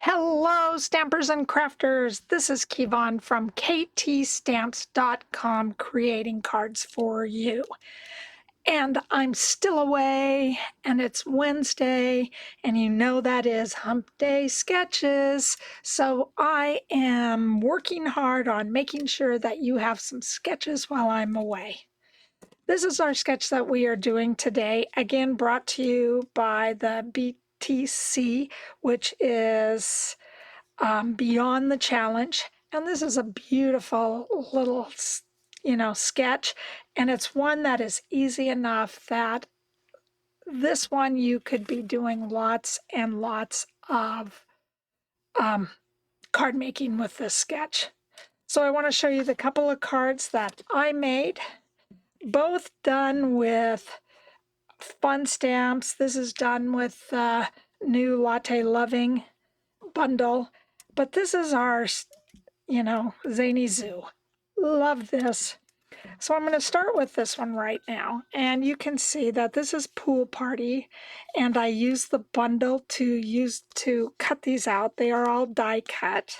Hello, stampers and crafters. This is Kevon from ktstamps.com, creating cards for you. And I'm still away, and it's Wednesday, and you know that is Hump Day Sketches. So I am working hard on making sure that you have some sketches while I'm away. This is our sketch that we are doing today, again brought to you by the BTC, which is Beyond the Challenge. And this is a beautiful little, sketch. And it's one that is easy enough that this one you could be doing lots and lots of card making with this sketch. So I want to show you the couple of cards that I made, both done with fun stamps. This is done with the new Latte Loving bundle. But this is our Zany Zoo. Love this. So I'm going to start with this one right now. And you can see that this is Pool Party. And I use the bundle to cut these out. They are all die cut.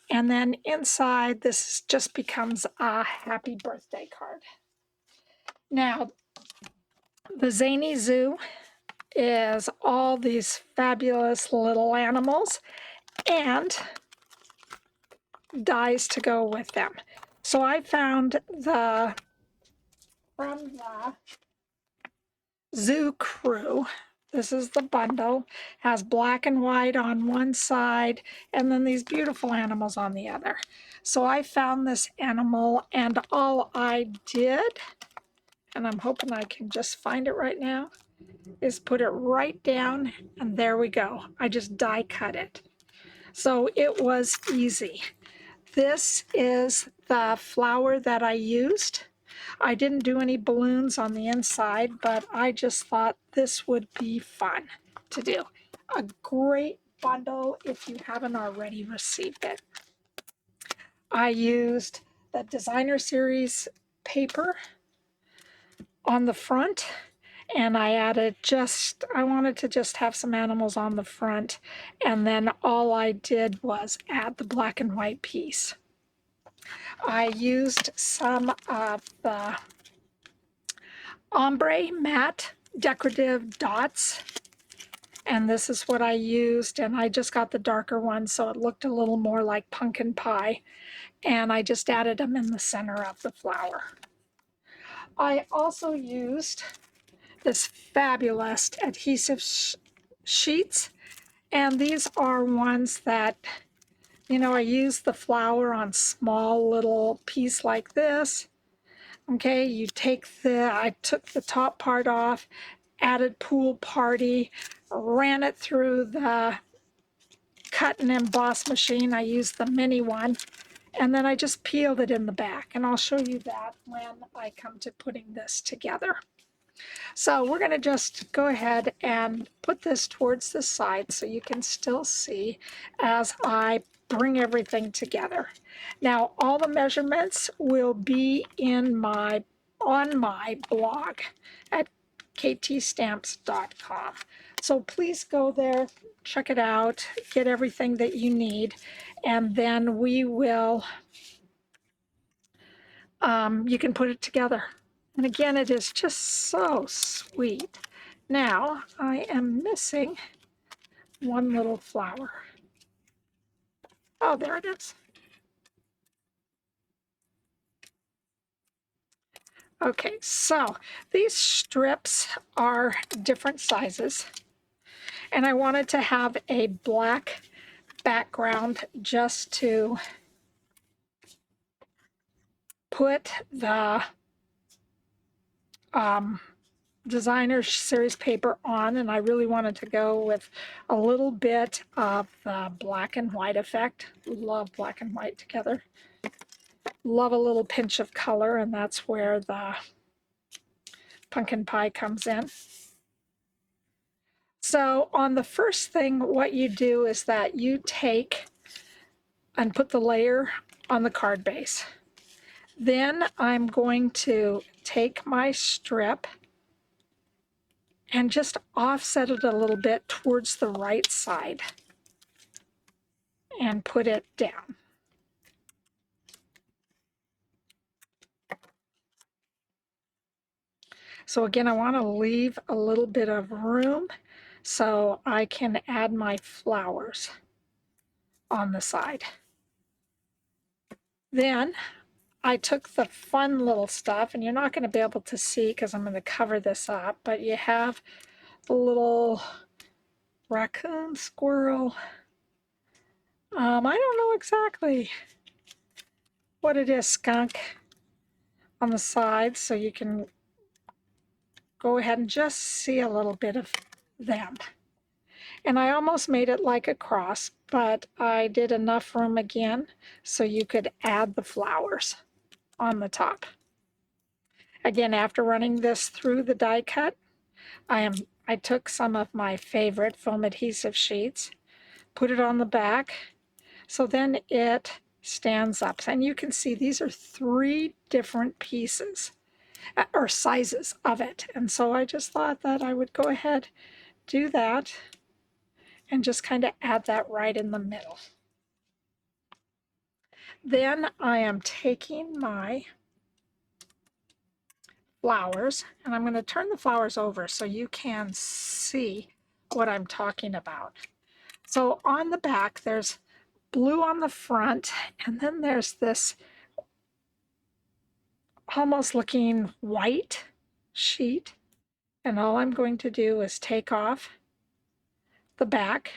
And then inside, this just becomes a happy birthday card. Now, the Zany Zoo is all these fabulous little animals and dies to go with them. So I found from the Zoo Crew. This is the bundle. Has black and white on one side and then these beautiful animals on the other. So I found this animal, and all I did, and I'm hoping I can just find it right now, is put it right down, and there we go. I just die cut it. So it was easy. This is the flower that I used. I didn't do any balloons on the inside, but I just thought this would be fun to do. A great bundle if you haven't already received it. I used the Designer Series paper on the front, and I added I wanted to just have some animals on the front, and then all I did was add the black and white piece. I used some of the Ombre matte decorative dots, and this is what I used, and I just got the darker one so it looked a little more like pumpkin pie, and I just added them in the center of the flower. I also used this fabulous adhesive sheets, and these are ones that, I use the flower on small little piece like this. Okay, I took the top part off, added Pool Party, ran it through the cut and emboss machine. I used the mini one, and then I just peeled it in the back, and I'll show you that when I come to putting this together. So we're going to just go ahead and put this towards the side so you can still see as I bring everything together. Now, all the measurements will be on my blog at ktstamps.com. So please go there, check it out, get everything that you need, and then we will, you can put it together. And again, it is just so sweet. Now, I am missing one little flower. Oh, there it is. Okay, so these strips are different sizes, and I wanted to have a black background just to put the Designer Series paper on, and I really wanted to go with a little bit of the black and white effect. Love black and white together. Love a little pinch of color, and that's where the pumpkin pie comes in. So on the first thing, what you do is that you take and put the layer on the card base. Then I'm going to take my strip and just offset it a little bit towards the right side. and put it down. So again, I want to leave a little bit of room so I can add my flowers on the side. Then I took the fun little stuff, and you're not going to be able to see because I'm going to cover this up, but you have the little raccoon, squirrel. I don't know exactly what it is, skunk on the side, so you can go ahead and just see a little bit of them. And I almost made it like a cross, but I did enough room again so you could add the flowers on the top. Again, after running this through the die cut, I took some of my favorite foam adhesive sheets, put it on the back, so then it stands up. And you can see these are 3 different pieces or sizes of it. And so I just thought that I would go ahead, do that, and just kind of add that right in the middle. Then I am taking my flowers, and I'm going to turn the flowers over so you can see what I'm talking about. So on the back, there's blue on the front, and then there's this almost looking white sheet. And all I'm going to do is take off the back,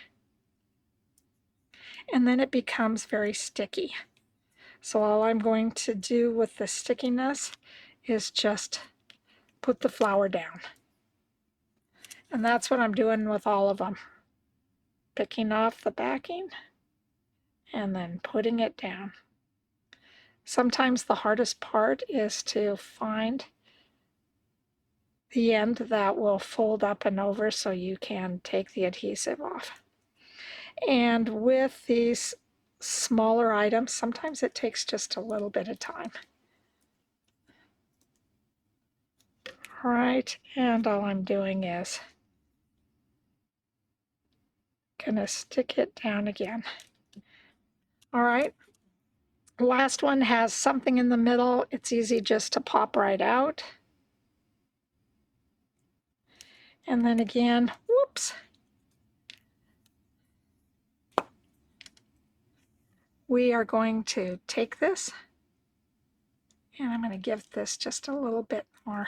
and then it becomes very sticky. So all I'm going to do with the stickiness is just put the flower down. And that's what I'm doing with all of them. Picking off the backing and then putting it down. Sometimes the hardest part is to find the end that will fold up and over so you can take the adhesive off. And with these smaller items, sometimes it takes just a little bit of time. All right, and all I'm doing is gonna stick it down again. All right, last one has something in the middle. It's easy just to pop right out. And then again, whoops. We are going to take this, and I'm going to give this just a little bit more.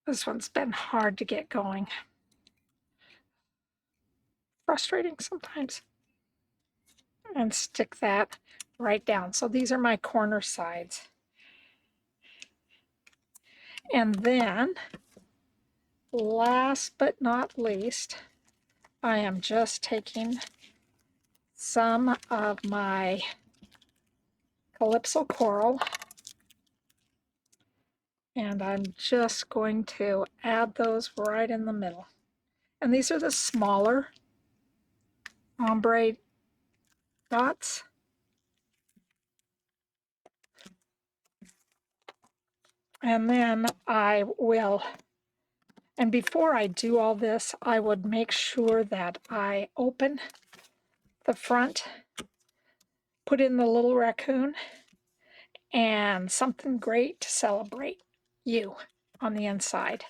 This one's been hard to get going. Frustrating sometimes. And stick that right down. So these are my corner sides. And then, last but not least, I am just taking some of my Calypso Coral, and I'm just going to add those right in the middle. And these are the smaller ombre dots. And then I will, and before I do all this, I would make sure that I open the front, put in the little raccoon, and something great to celebrate you on the inside.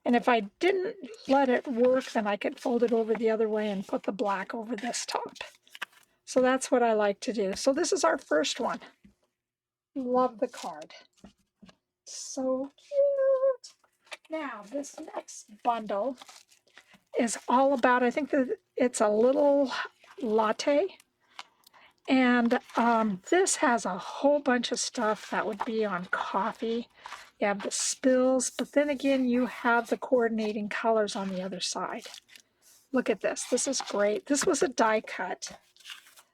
And if I didn't let it work, then I could fold it over the other way and put the black over this top. So that's what I like to do. So this is our first one. Love the card. So cute. Now, this next bundle is all about, I think that it's a little latte. And this has a whole bunch of stuff that would be on coffee. You have the spills, but then again, you have the coordinating colors on the other side. Look at this. This is great. This was a die cut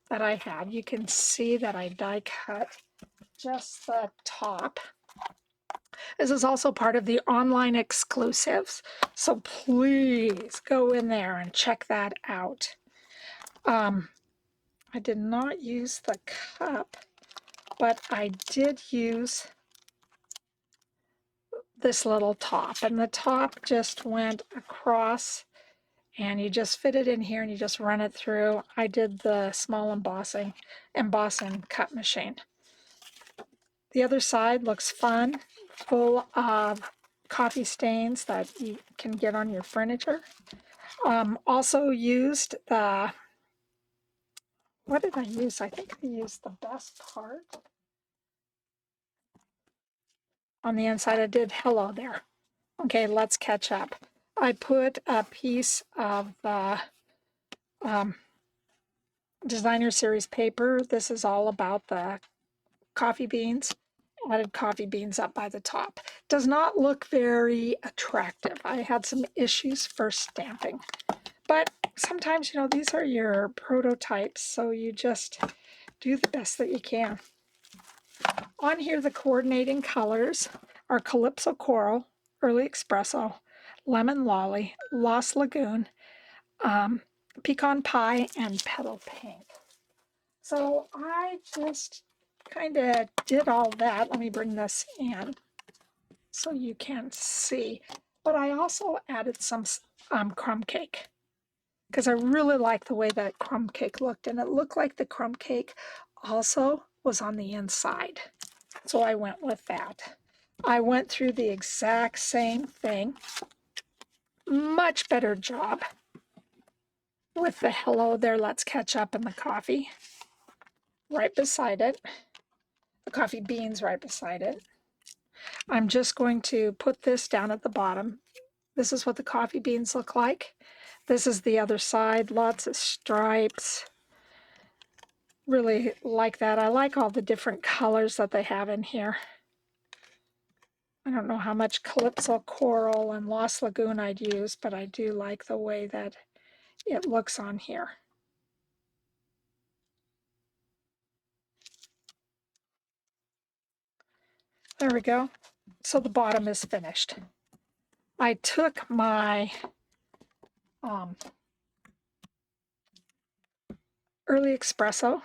that I had. You can see that I die cut just the top. This is also part of the online exclusives, so please go in there and check that out. I did not use the cup, but I did use this little top, and the top just went across and you just fit it in here and you just run it through. I did the small embossing cut machine. The other side looks fun, full of coffee stains that you can get on your furniture. Also used the, what did I use? I think I used the best part. On the inside I did hello there. Okay, let's catch up. I put a piece of the designer series paper. This is all about the coffee beans. Added coffee beans up by the top. Does not look very attractive. I had some issues first stamping. But sometimes, you know, these are your prototypes, so you just do the best that you can. On here, the coordinating colors are Calypso Coral, Early Espresso, Lemon Lolly, Lost Lagoon, Pecan Pie, and Petal Pink. So I just kind of did all that. Let me bring this in so you can see. But I also added some crumb cake because I really like the way that crumb cake looked, and it looked like the crumb cake also was on the inside. So I went with that. I went through the exact same thing. Much better job with the hello there, let's catch up, and the coffee right beside it. The coffee beans right beside it. I'm just going to put this down at the bottom. This is what the coffee beans look like. This is the other side, lots of stripes. Really like that. I like all the different colors that they have in here. I don't know how much Calypso Coral and Lost Lagoon I'd use, but I do like the way that it looks on here. There we go. So the bottom is finished. I took my Early Espresso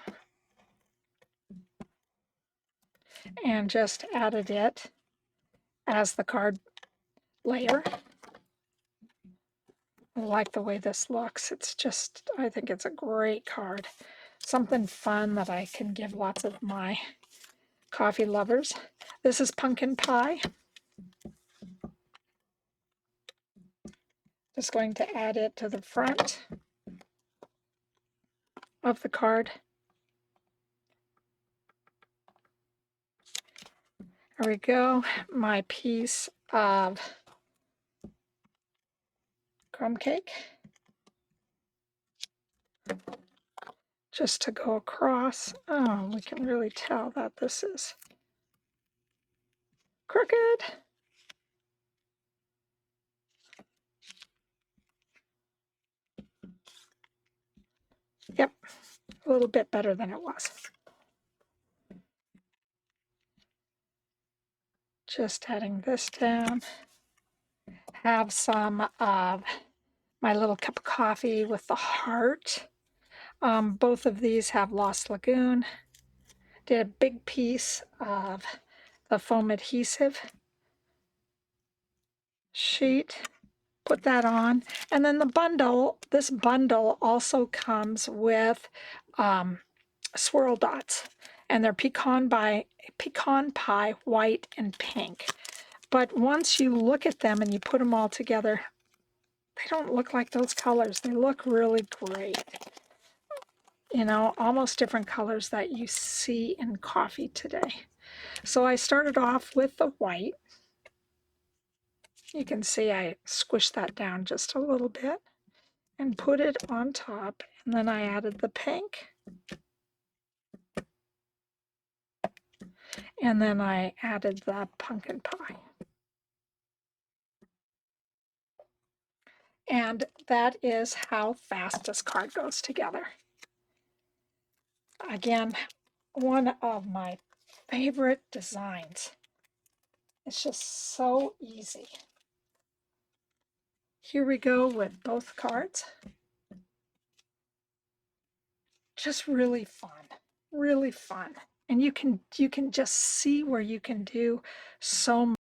and just added it as the card layer. I like the way this looks. It's just, I think it's a great card. Something fun that I can give lots of my coffee lovers. This is Pumpkin Pie. Just going to add it to the front of the card. There we go. My piece of crumb cake. Just to go across. Oh, we can really tell that this is crooked. Yep, a little bit better than it was. Just adding this down. Have some of my little cup of coffee with the heart. Both of these have Lost Lagoon. Did a big piece of the foam adhesive sheet. Put that on. And then the bundle, this bundle also comes with swirl dots. And they're pecan pie, white, and pink. But once you look at them and you put them all together, they don't look like those colors. They look really great. You know, almost different colors that you see in coffee today. So I started off with the white. You can see I squished that down just a little bit and put it on top. And then I added the pink. And then I added the pumpkin pie. And that is how fast this card goes together. Again, one of my favorite designs. It's just so easy. Here we go with both cards. Just really fun, really fun. And you can just see where you can do so much.